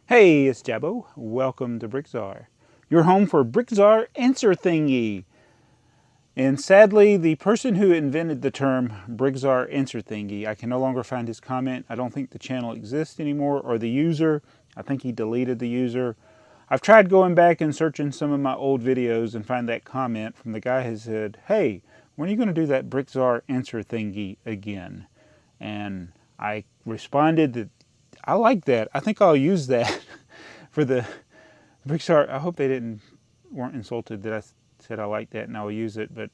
Hey, it's Jabbo. Welcome to BrickTsar, your home for BrickTsar Answer Thingy. And sadly, the person who invented the term BrickTsar Answer Thingy, I can no longer find his comment. I don't think the channel exists anymore, or the user. I think he deleted the user. I've tried going back and searching some of my old videos and find that comment from the guy who said, hey, when are you going to do that BrickTsar Answer Thingy again? And I responded that I like that. I think I'll use that for the BrickTsar. I hope they weren't insulted that I said I like that and I'll use it. But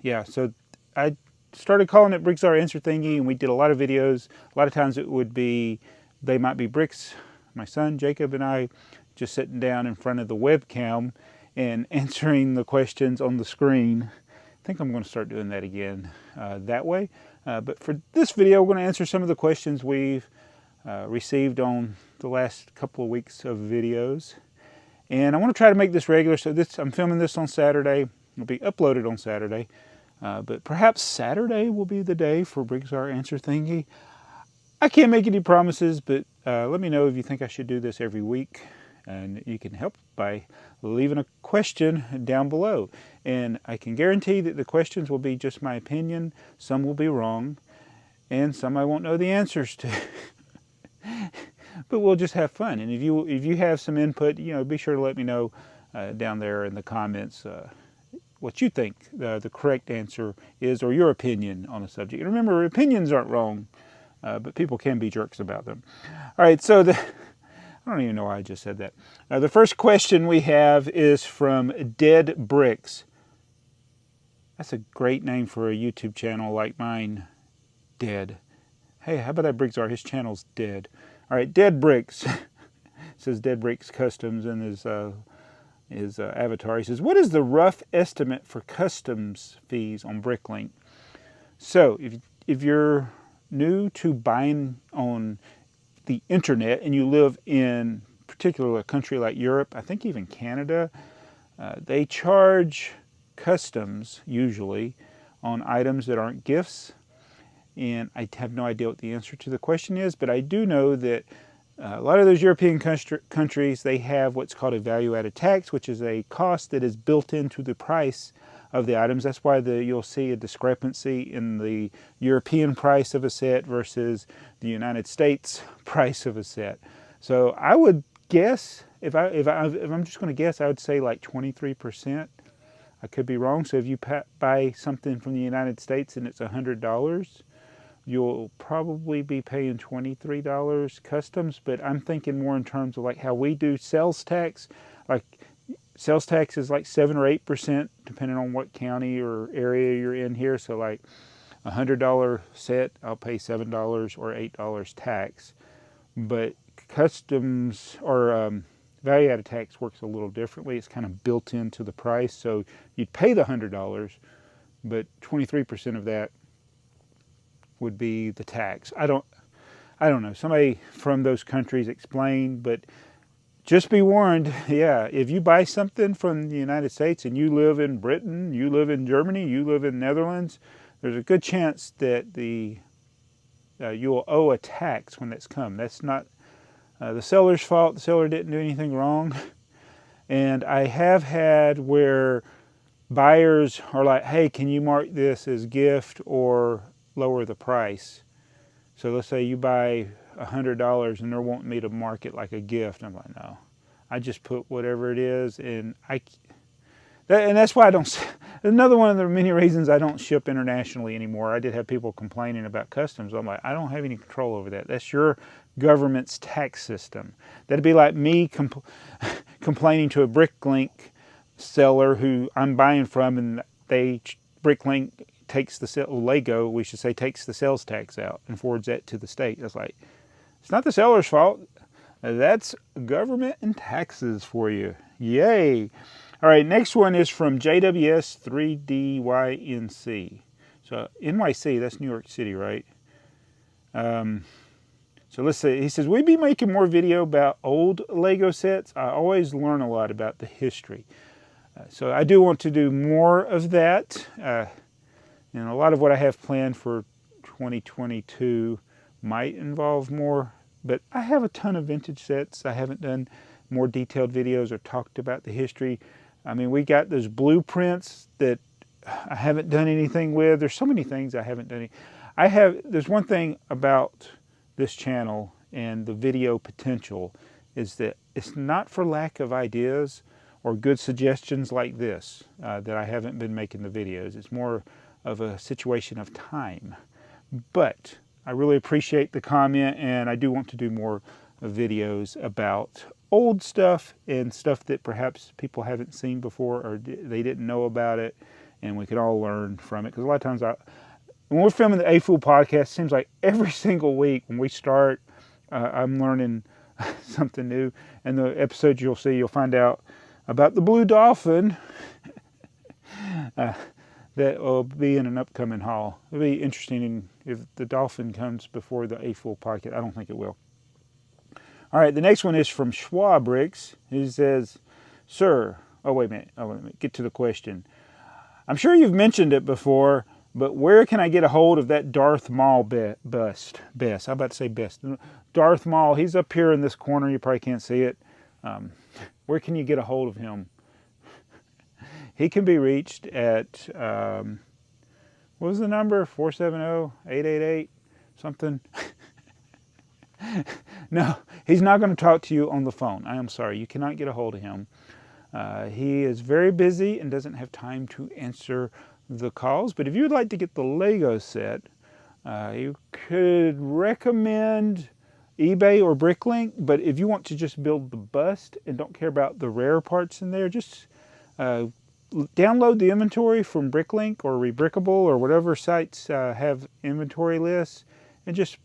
yeah, so I started calling it BrickTsar Answer Thingy, and we did a lot of videos. A lot of times it would be They Might Be Bricks, my son Jacob and I, just sitting down in front of the webcam and answering the questions on the screen. I think I'm going to start doing that again that way. But for this video, we're going to answer some of the questions we've received on the last couple of weeks of videos. And I want to try to make this regular. So I'm filming this on Saturday. It'll be uploaded on Saturday. But perhaps Saturday will be the day for BrickTsar Answer Thingy. I can't make any promises, but let me know if you think I should do this every week. And you can help by leaving a question down below. And I can guarantee that the questions will be just my opinion. Some will be wrong, and some I won't know the answers to. But we'll just have fun. And if you have some input, be sure to let me know down there in the comments what you think the correct answer is, or your opinion on a subject. And remember, opinions aren't wrong, but people can be jerks about them. All right, so I don't even know why I just said that. The first question we have is from Dead Bricks. That's a great name for a YouTube channel like mine. Dead. Hey, how about that BrickTsar? His channel's dead. All right, Dead Bricks. It says Dead Bricks Customs in his avatar. He says, what is the rough estimate for customs fees on BrickLink? So, if you're new to buying on the internet and you live in particularly a country like Europe, I think even Canada, they charge customs usually on items that aren't gifts. And I have no idea what the answer to the question is, but I do know that a lot of those European countries, they have what's called a value-added tax, which is a cost that is built into the price of the items. That's why you'll see a discrepancy in the European price of a set versus the United States price of a set. So I would guess, if I'm just going to guess, I would say like 23%. I could be wrong. So if you buy something from the United States and it's $100, you'll probably be paying $23 customs. But I'm thinking more in terms of like how we do sales tax. Like sales tax is like 7 or 8%, depending on what county or area you're in here. So like a $100 set, I'll pay $7 or $8 tax. But customs or value-added tax works a little differently. It's kind of built into the price. So you'd pay the $100, but 23% of that would be the tax. I don't know. Somebody from those countries explain, but just be warned, yeah, if you buy something from the United States and you live in Britain, you live in Germany, you live in Netherlands, there's a good chance that you'll owe a tax when that's come. That's not the seller's fault. The seller didn't do anything wrong. And I have had where buyers are like, hey, can you mark this as gift or lower the price? So let's say you buy $100 and they're wanting me to mark it like a gift. I'm like, no, I just put whatever it is. And that's why I don't, another one of the many reasons I don't ship internationally anymore. I did have people complaining about customs. I'm like, I don't have any control over that. That's your government's tax system. That'd be like me complaining to a BrickLink seller who I'm buying from, and BrickLink takes Lego, we should say, takes the sales tax out and forwards that to the state. It's like, it's not the seller's fault. That's government and taxes for you. Yay. All right, next one is from JWS3DYNC. So NYC, that's New York City, right? So let's see. He says, we'd be making more video about old Lego sets. I always learn a lot about the history. So I do want to do more of that. And a lot of what I have planned for 2022 might involve more But I have a ton of vintage sets. I haven't done more detailed videos or talked about the history. I mean, we got those blueprints that I haven't done anything with. There's so many things I haven't done. There's one thing about this channel and the video potential is that it's not for lack of ideas or good suggestions like this that I haven't been making the videos. It's more of a situation of time. But I really appreciate the comment, and I do want to do more videos about old stuff and stuff that perhaps people haven't seen before or they didn't know about it, and we can all learn from it. Because a lot of times when we're filming the A Fool podcast, it seems like every single week when we start, I'm learning something new. And the episodes you'll find out about the blue dolphin that will be in an upcoming haul. It'll be interesting if the dolphin comes before the A Fool podcast. I don't think it will. All right, the next one is from Schwabricks. He says, "Sir," oh wait a minute, get to the question. "I'm sure you've mentioned it before, but where can I get a hold of that Darth Maul bust? Best. I'm about to say best. Darth Maul, he's up here in this corner. You probably can't see it. Where can you get a hold of him?" He can be reached at, what was the number? 470-888 something? No, he's not going to talk to you on the phone. I am sorry. You cannot get a hold of him. He is very busy and doesn't have time to answer the calls. But if you would like to get the Lego set, you could recommend eBay or BrickLink. But if you want to just build the bust and don't care about the rare parts in there, just download the inventory from BrickLink or Rebrickable or whatever sites have inventory lists, and just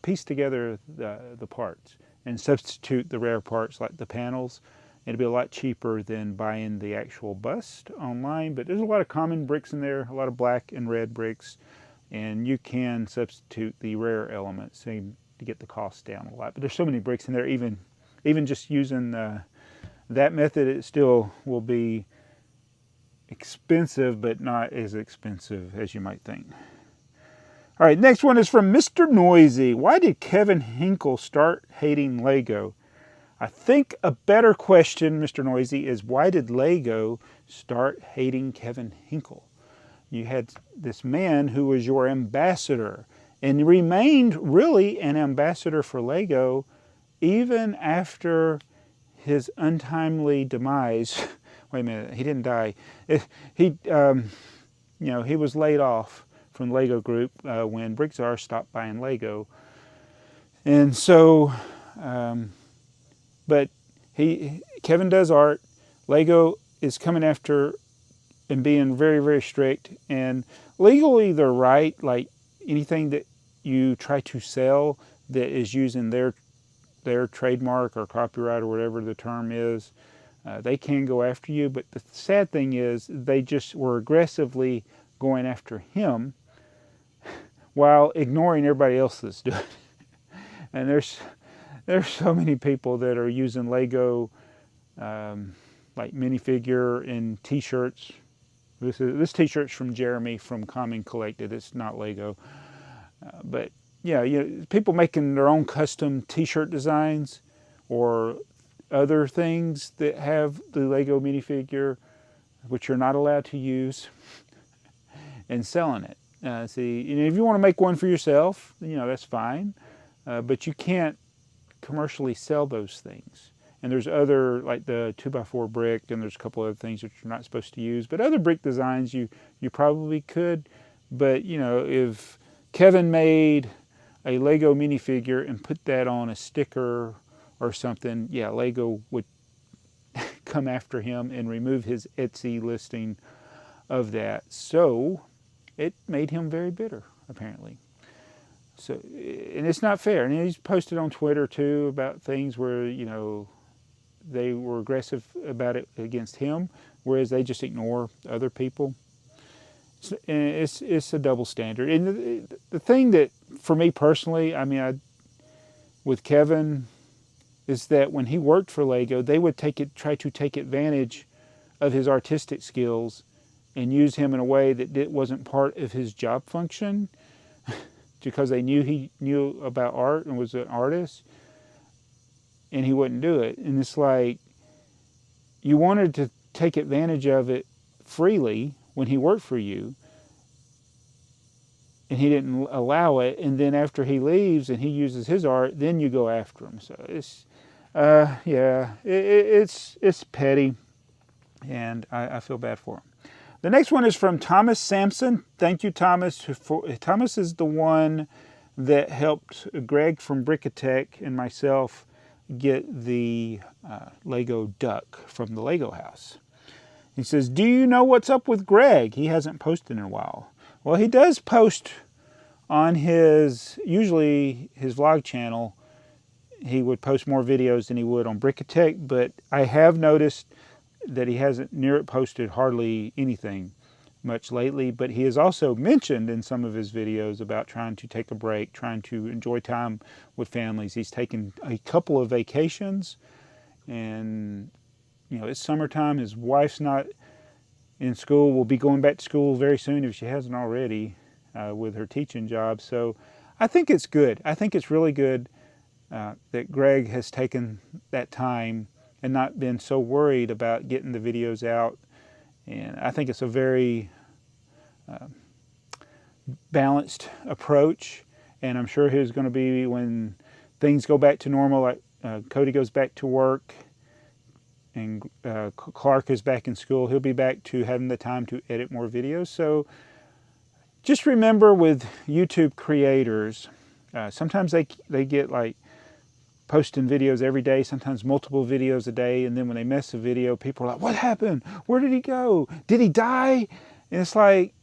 piece together the parts and substitute the rare parts like the panels. It'll be a lot cheaper than buying the actual bust online, but there's a lot of common bricks in there, a lot of black and red bricks, and you can substitute the rare elements to get the cost down a lot. But there's so many bricks in there, even just using that method, it still will be expensive, but not as expensive as you might think. All right, next one is from Mr. Noisy. "Why did Kevin Henkle start hating Lego?" I think a better question, Mr. Noisy, is why did Lego start hating Kevin Henkle? You had this man who was your ambassador and remained really an ambassador for Lego even after his untimely demise. Wait a minute, he didn't die. He was laid off from the Lego group when BrickTsar stopped buying Lego. And so, but Kevin does art. Lego is coming after and being very, very strict. And legally they're right, like anything that you try to sell that is using their trademark or copyright or whatever the term is, they can go after you. But the sad thing is they just were aggressively going after him while ignoring everybody else that's doing it. And there's so many people that are using Lego like minifigure and t-shirts. This t-shirt's from Jeremy from Common Collected. It's not Lego. But yeah, people making their own custom t-shirt designs or other things that have the Lego minifigure, which you're not allowed to use, and selling it. See, if you want to make one for yourself, that's fine, but you can't commercially sell those things. And there's other, like the 2x4 brick, and there's a couple other things that you're not supposed to use. But other brick designs you probably could. But if Kevin made a Lego minifigure and put that on a sticker or something, yeah, Lego would come after him and remove his Etsy listing of that. So it made him very bitter, apparently. So, and it's not fair. And he's posted on Twitter too about things where, they were aggressive about it against him, whereas they just ignore other people. It's a double standard. And the thing that, for me personally, with Kevin, is that when he worked for Lego, they would try to take advantage of his artistic skills and use him in a way that wasn't part of his job function. because they knew he knew about art and was an artist, and he wouldn't do it. And it's like, you wanted to take advantage of it freely when he worked for you, and he didn't allow it. And then after he leaves and he uses his art, then you go after him. So it's, yeah, it's petty, and I feel bad for him. The next one is from Thomas Sampson. Thank you, Thomas. Thomas is the one that helped Greg from Brickatech and myself get the Lego duck from the Lego house. He says, do you know what's up with Greg? He hasn't posted in a while. Well, he does post on usually his vlog channel. He would post more videos than he would on Brickatech, but I have noticed that he hasn't posted hardly anything much lately. But he has also mentioned in some of his videos about trying to take a break, trying to enjoy time with families. He's taken a couple of vacations, and it's summertime. His wife's not in school, will be going back to school very soon if she hasn't already with her teaching job. So I think it's good. I think it's really good that Greg has taken that time and not been so worried about getting the videos out. And I think it's a very balanced approach. And I'm sure he's going to be, when things go back to normal, like Cody goes back to work and Clark is back in school, he'll be back to having the time to edit more videos. So just remember, with YouTube creators, sometimes they get like posting videos every day, sometimes multiple videos a day, and then when they miss a video, people are like, what happened? Where did he go? Did he die? And it's like,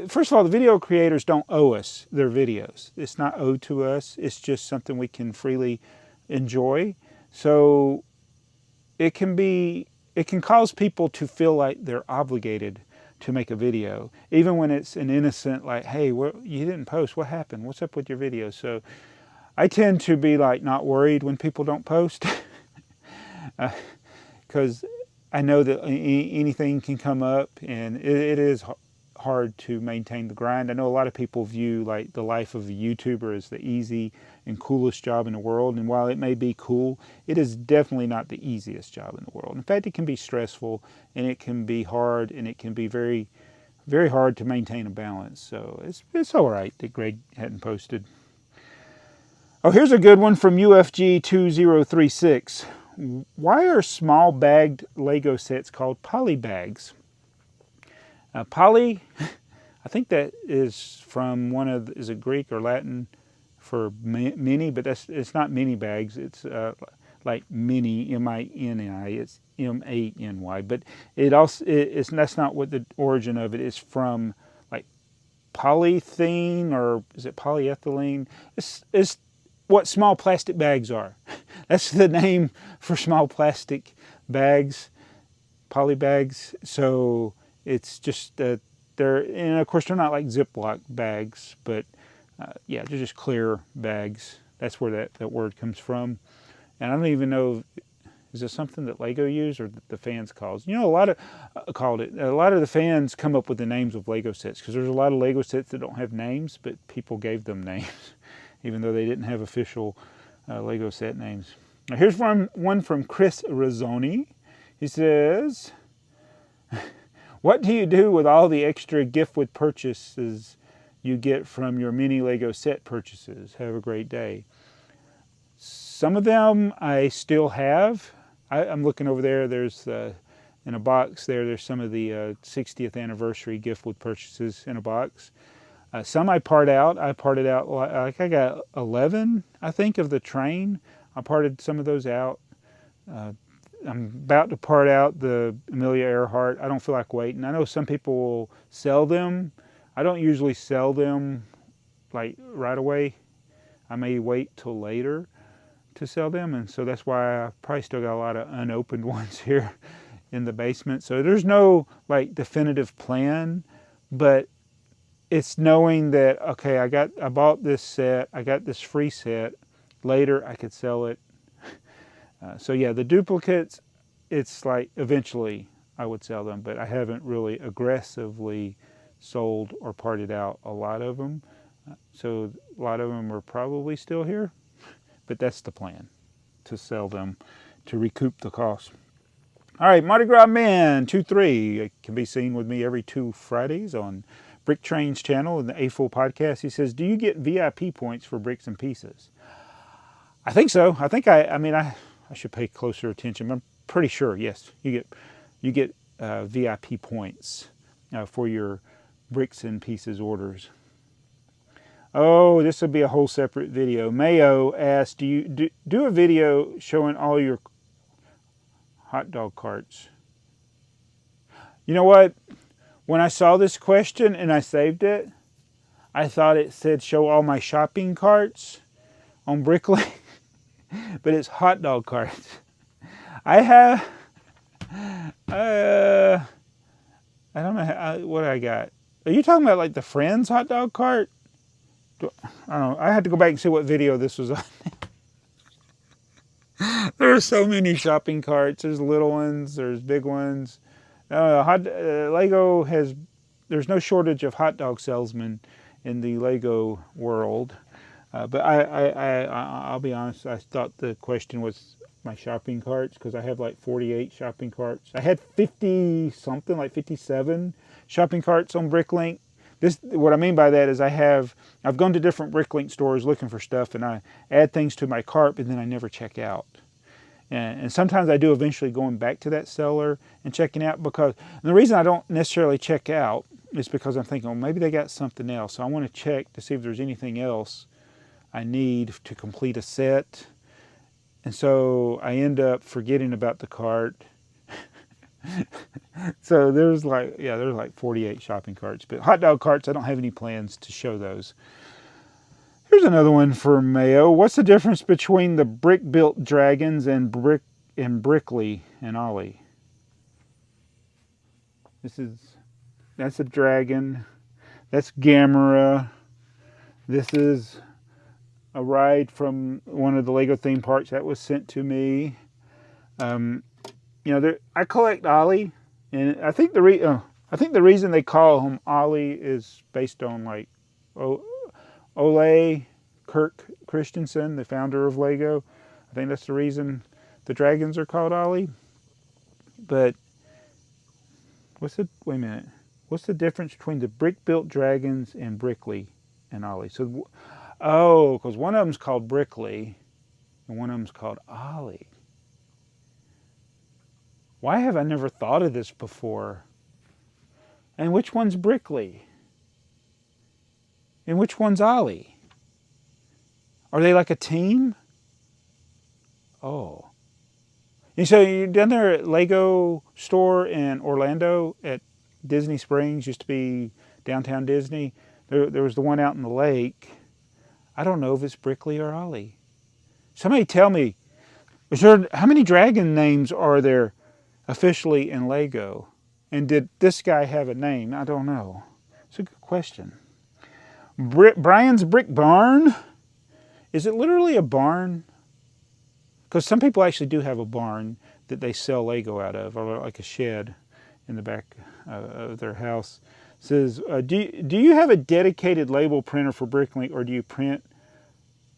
first of all, the video creators don't owe us their videos. It's not owed to us. It's just something we can freely enjoy. So it can cause people to feel like they're obligated to make a video, even when it's an innocent, like, hey, you didn't post, what happened? What's up with your video? So I tend to be like not worried when people don't post, because I know that anything can come up, and it is hard to maintain the grind. I know a lot of people view like the life of a YouTuber as the easy and coolest job in the world, and while it may be cool, it is definitely not the easiest job in the world. In fact, it can be stressful, and it can be hard, and it can be very, very hard to maintain a balance. So it's all right that Greg hadn't posted. Oh, here's a good one from UFG 2036. Why are small bagged Lego sets called poly bags? Poly, I think that is from is it Greek or Latin for mini, but it's not mini bags. It's like mini, M-I-N-I. It's M-A-N-Y. But that's not what the origin of it is from. Like polythene, or is it polyethylene? It's what small plastic bags are. That's the name for small plastic bags, poly bags. So it's just and of course they're not like Ziploc bags, but yeah, they're just clear bags. That's where that word comes from. And I don't even know, is this something that Lego used or the fans called? A lot of the fans come up with the names of Lego sets, because there's a lot of Lego sets that don't have names, but people gave them names, even though they didn't have official Lego set names. Now here's one from Chris Rosoni. He says, what do you do with all the extra gift with purchases you get from your mini Lego set purchases? Have a great day. Some of them I still have. I'm looking over there. There's in a box there's some of the 60th anniversary gift with purchases in a box. Some I part out. I parted out, like I got 11, I think, of the train. I parted some of those out. I'm about to part out the Amelia Earhart. I don't feel like waiting. I know some people will sell them. I don't usually sell them like right away. I may wait till later to sell them, and so that's why I probably still got a lot of unopened ones here in the basement. So there's no like definitive plan, but it's knowing that, okay, I bought this set, I got this free set, later I could sell it. So yeah, the duplicates, it's like eventually I would sell them, but I haven't really aggressively sold or parted out a lot of them. So a lot of them are probably still here, but that's the plan, to sell them to recoup the cost. All right, Mardi Gras Man 2-3 can be seen with me every 2 Fridays on Brick Train's channel in the A-Full podcast. He says, do you get VIP points for bricks and pieces? I think so. I think I should pay closer attention. I'm pretty sure, yes. You get VIP points for your bricks and pieces orders. Oh, this will be a whole separate video. Mayo asked, do you do a video showing all your hot dog carts? You know what? When I saw this question and I saved it, I thought it said show all my shopping carts on BrickLink, but it's hot dog carts. I have, I don't know what I got. Are you talking about like the Friends hot dog cart? I don't know. I had to go back and see what video this was on. There are so many shopping carts. There's little ones. There's big ones. Lego has. There's no shortage of hot dog salesmen in the Lego world. But I'll be honest. I thought the question was my shopping carts because I have like 48 shopping carts. I had 50 something, like 57 shopping carts on BrickLink. What I mean by that is I've gone to different BrickLink stores looking for stuff, and I add things to my cart, but then I never check out. And sometimes I do eventually going back to that seller and checking out, because the reason I don't necessarily check out is because I'm thinking, well, maybe they got something else. So I want to check to see if there's anything else I need to complete a set. And so I end up forgetting about the cart. So there's like 48 shopping carts. But hot dog carts, I don't have any plans to show those. Here's another one for Mayo. What's the difference between the brick-built dragons and Brickley and Ollie? That's a dragon. That's Gamera. This is a ride from one of the Lego theme parks that was sent to me. I collect Ollie, and I think the reason they call him Ollie is based on like Ole Kirk Christensen, the founder of Lego. I think that's the reason the dragons are called Ollie. But what's the difference between the brick-built dragons and Brickley and Ollie? So, because one of them's called Brickley and one of them's called Ollie. Why have I never thought of this before? And which one's Brickley? And which one's Ollie? Are they like a team? Oh. And so you're down there at Lego store in Orlando at Disney Springs, used to be downtown Disney. There was the one out in the lake. I don't know if it's Brickley or Ollie. Somebody tell me, how many dragon names are there officially in Lego? And did this guy have a name? I don't know. It's a good question. Brian's Brick Barn. Is it literally a barn? Because some people actually do have a barn that they sell Lego out of, or like a shed in the back of their house. It says, do you have a dedicated label printer for BrickLink, or do you print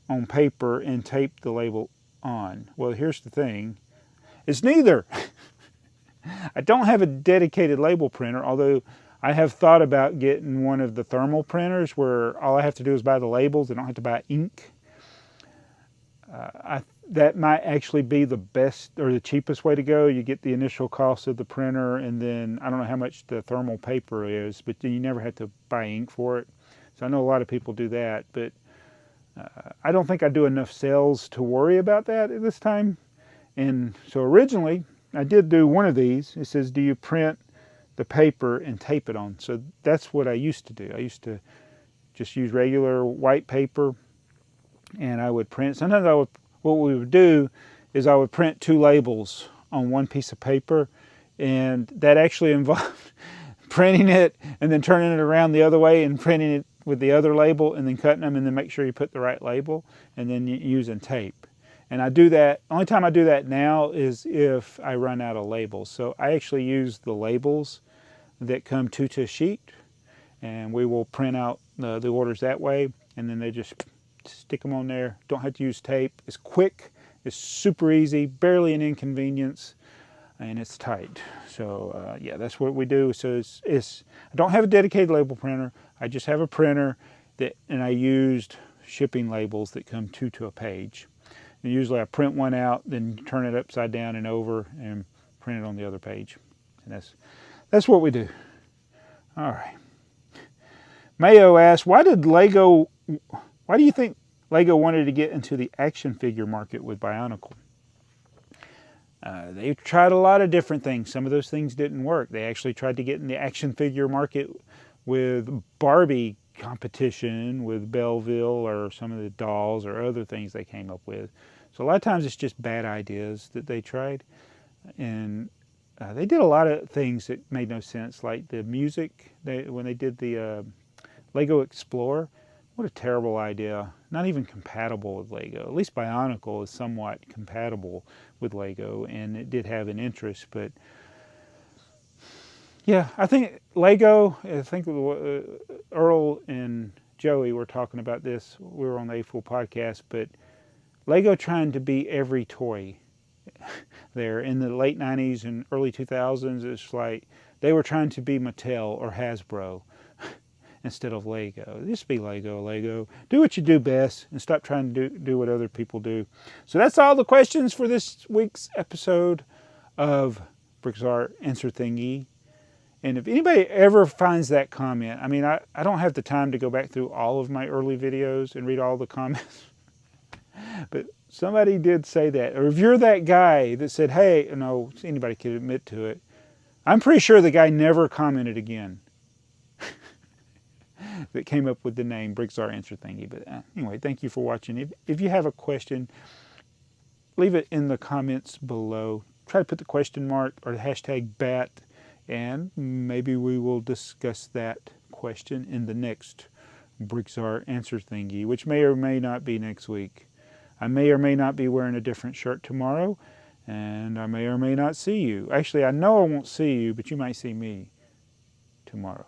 on paper and tape the label on? Well, here's the thing. It's neither. I don't have a dedicated label printer, although I have thought about getting one of the thermal printers where all I have to do is buy the labels. I don't have to buy ink. That might actually be the best or the cheapest way to go. You get the initial cost of the printer, and then I don't know how much the thermal paper is, but then you never have to buy ink for it. So I know a lot of people do that, but I don't think I do enough sales to worry about that at this time. And so originally I did do one of these. It says, do you print the paper and tape it on? So that's what I used to do. I used to just use regular white paper, and I would print. Sometimes what we would do is I would print 2 labels on one piece of paper, and that actually involved printing it and then turning it around the other way and printing it with the other label and then cutting them and then make sure you put the right label and then using tape. And I do that, only time I do that now is if I run out of labels. So I actually use the labels that come to a sheet, and we will print out the orders that way. and then they just stick them on there. Don't have to use tape. It's quick. It's super easy. Barely an inconvenience, and it's tight. So yeah, that's what we do. So I don't have a dedicated label printer. I just have a printer and I used shipping labels that come two to a page. And usually I print one out, then turn it upside down and over, and print it on the other page. And that's what we do. All right. Mayo asks, why do you think Lego wanted to get into the action figure market with Bionicle? They tried a lot of different things. Some of those things didn't work. They actually tried to get in the action figure market with Barbie competition with Belleville or some of the dolls or other things they came up with. So a lot of times it's just bad ideas that they tried. And they did a lot of things that made no sense, like the music. When they did the Lego Explorer, what a terrible idea. Not even compatible with Lego. At least Bionicle is somewhat compatible with Lego, and it did have an interest, but yeah, I think Lego, Earl and Joey were talking about this. We were on the A-Fool podcast, but Lego trying to be every toy there in the late 90s and early 2000s, it's like they were trying to be Mattel or Hasbro instead of Lego. Just be Lego. Do what you do best and stop trying to do what other people do. So that's all the questions for this week's episode of BrickTsar Answer Thingy. And if anybody ever finds that comment, I mean, I don't have the time to go back through all of my early videos and read all the comments. But somebody did say that. Or if you're that guy that said, hey, no, anybody could admit to it. I'm pretty sure the guy never commented again. That came up with the name BrickTsar Answer Thingy. But anyway, thank you for watching. If you have a question, leave it in the comments below. Try to put the question mark or the hashtag BAT, and maybe we will discuss that question in the next BrickTsar Answer Thingy, which may or may not be next week. I may or may not be wearing a different shirt tomorrow, and I may or may not see you. Actually, I know I won't see you, but you might see me tomorrow.